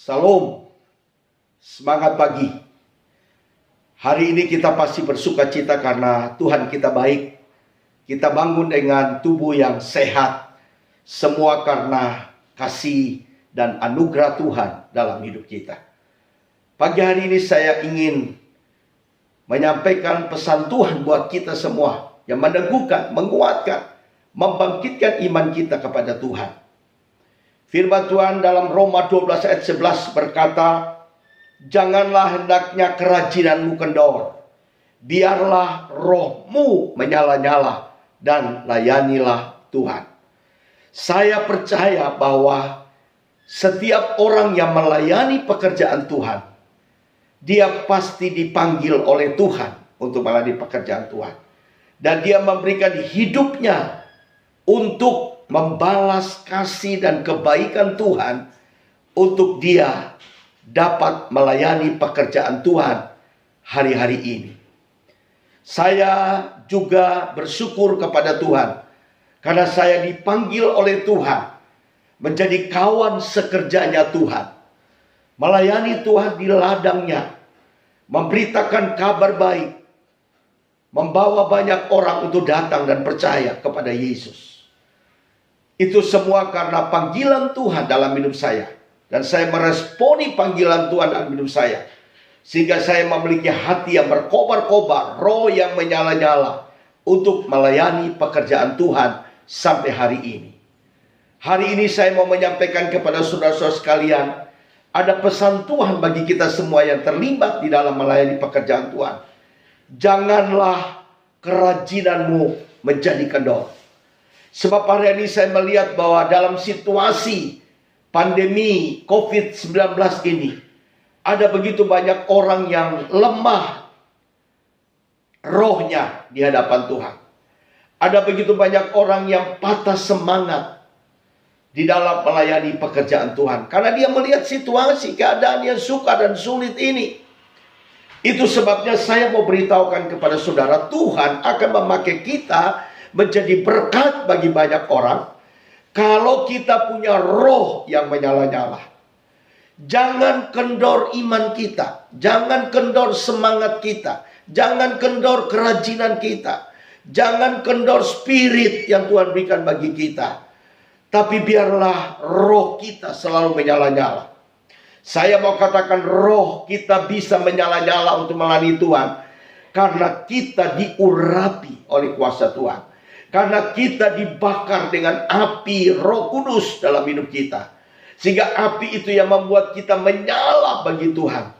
Salam, semangat pagi. Hari ini kita pasti bersuka cita karena Tuhan kita baik. Kita bangun dengan tubuh yang sehat. Semua karena kasih dan anugerah Tuhan dalam hidup kita. Pagi hari ini saya ingin menyampaikan pesan Tuhan buat kita semua yang meneguhkan, menguatkan, membangkitkan iman kita kepada Tuhan. Firman Tuhan dalam Roma 12 ayat 11 berkata, janganlah hendaknya kerajinanmu kendor, biarlah rohmu menyala-nyala dan layanilah Tuhan. Saya percaya bahwa setiap orang yang melayani pekerjaan Tuhan, dia pasti dipanggil oleh Tuhan untuk melayani pekerjaan Tuhan. Dan dia memberikan hidupnya untuk membalas kasih dan kebaikan Tuhan untuk dia dapat melayani pekerjaan Tuhan hari-hari ini. Saya juga bersyukur kepada Tuhan karena saya dipanggil oleh Tuhan menjadi kawan sekerjanya Tuhan, melayani Tuhan di ladangnya, memberitakan kabar baik, membawa banyak orang untuk datang dan percaya kepada Yesus. Itu semua karena panggilan Tuhan dalam hidup saya. Dan saya meresponi panggilan Tuhan dalam hidup saya. Sehingga saya memiliki hati yang berkobar-kobar, roh yang menyala-nyala untuk melayani pekerjaan Tuhan sampai hari ini. Hari ini saya mau menyampaikan kepada saudara-saudara sekalian, ada pesan Tuhan bagi kita semua yang terlibat di dalam melayani pekerjaan Tuhan. Janganlah kerajinanmu menjadi kendor. Sebab hari ini saya melihat bahwa dalam situasi pandemi COVID-19 ini, ada begitu banyak orang yang lemah rohnya di hadapan Tuhan. Ada begitu banyak orang yang patah semangat di dalam melayani pekerjaan Tuhan. Karena dia melihat situasi, keadaan yang sukar dan sulit ini. Itu sebabnya saya mau beritahukan kepada saudara, Tuhan akan memakai kita menjadi berkat bagi banyak orang kalau kita punya roh yang menyala-nyala. Jangan kendor iman kita, jangan kendor semangat kita, jangan kendor kerajinan kita, jangan kendor spirit yang Tuhan berikan bagi kita. Tapi biarlah roh kita selalu menyala-nyala. Saya mau katakan roh kita bisa menyala-nyala untuk melayani Tuhan karena kita diurapi oleh kuasa Tuhan. Karena kita dibakar dengan api Roh Kudus dalam hidup kita. Sehingga api itu yang membuat kita menyala bagi Tuhan.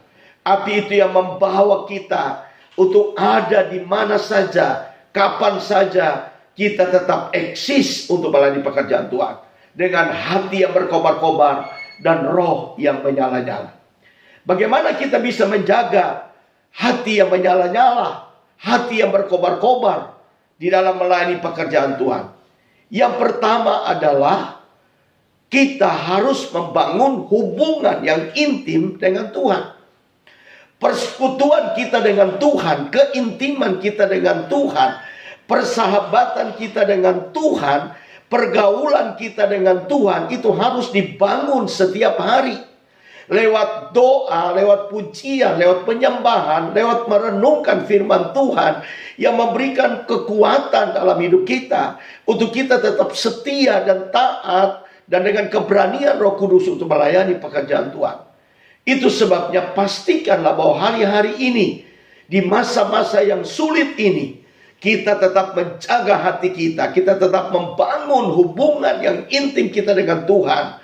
Api itu yang membawa kita untuk ada di mana saja, kapan saja, kita tetap eksis untuk melayani pekerjaan Tuhan. Dengan hati yang berkobar-kobar dan roh yang menyala-nyala. Bagaimana kita bisa menjaga hati yang menyala-nyala, hati yang berkobar-kobar di dalam melayani pekerjaan Tuhan? Yang pertama adalah kita harus membangun hubungan yang intim dengan Tuhan. Persekutuan kita dengan Tuhan, keintiman kita dengan Tuhan, persahabatan kita dengan Tuhan, pergaulan kita dengan Tuhan itu harus dibangun setiap hari. Lewat doa, lewat pujian, lewat penyembahan, lewat merenungkan firman Tuhan yang memberikan kekuatan dalam hidup kita untuk kita tetap setia dan taat dan dengan keberanian Roh Kudus untuk melayani pekerjaan Tuhan. Itu sebabnya pastikanlah bahwa hari-hari ini, di masa-masa yang sulit ini, kita tetap menjaga hati kita, kita tetap membangun hubungan yang intim kita dengan Tuhan.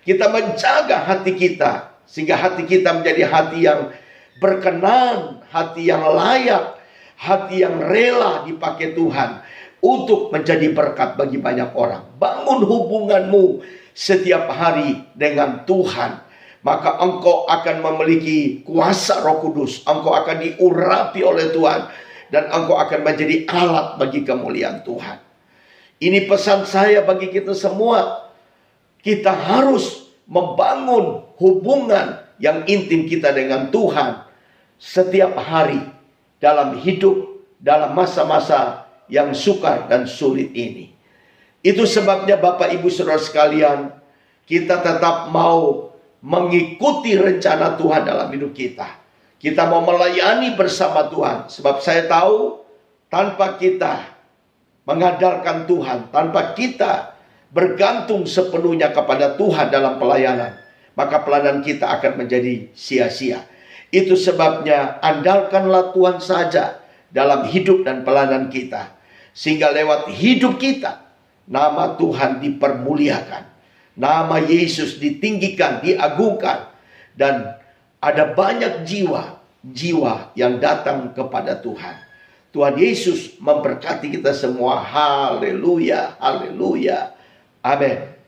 Kita menjaga hati kita, sehingga hati kita menjadi hati yang berkenan, hati yang layak, hati yang rela dipakai Tuhan untuk menjadi berkat bagi banyak orang. Bangun hubunganmu setiap hari dengan Tuhan, maka engkau akan memiliki kuasa Roh Kudus, engkau akan diurapi oleh Tuhan, dan engkau akan menjadi alat bagi kemuliaan Tuhan. Ini pesan saya bagi kita semua. Kita harus membangun hubungan yang intim kita dengan Tuhan setiap hari dalam hidup, dalam masa-masa yang sukar dan sulit ini. Itu sebabnya Bapak Ibu Saudara sekalian, kita tetap mau mengikuti rencana Tuhan dalam hidup kita. Kita mau melayani bersama Tuhan. Sebab saya tahu tanpa kita mengandalkan Tuhan, tanpa kita bergantung sepenuhnya kepada Tuhan dalam pelayanan, maka pelayanan kita akan menjadi sia-sia. Itu sebabnya andalkanlah Tuhan saja dalam hidup dan pelayanan kita. Sehingga lewat hidup kita, nama Tuhan dipermuliakan. Nama Yesus ditinggikan, diagungkan. Dan ada banyak jiwa yang datang kepada Tuhan. Tuhan Yesus memberkati kita semua. Haleluya, haleluya. Amin.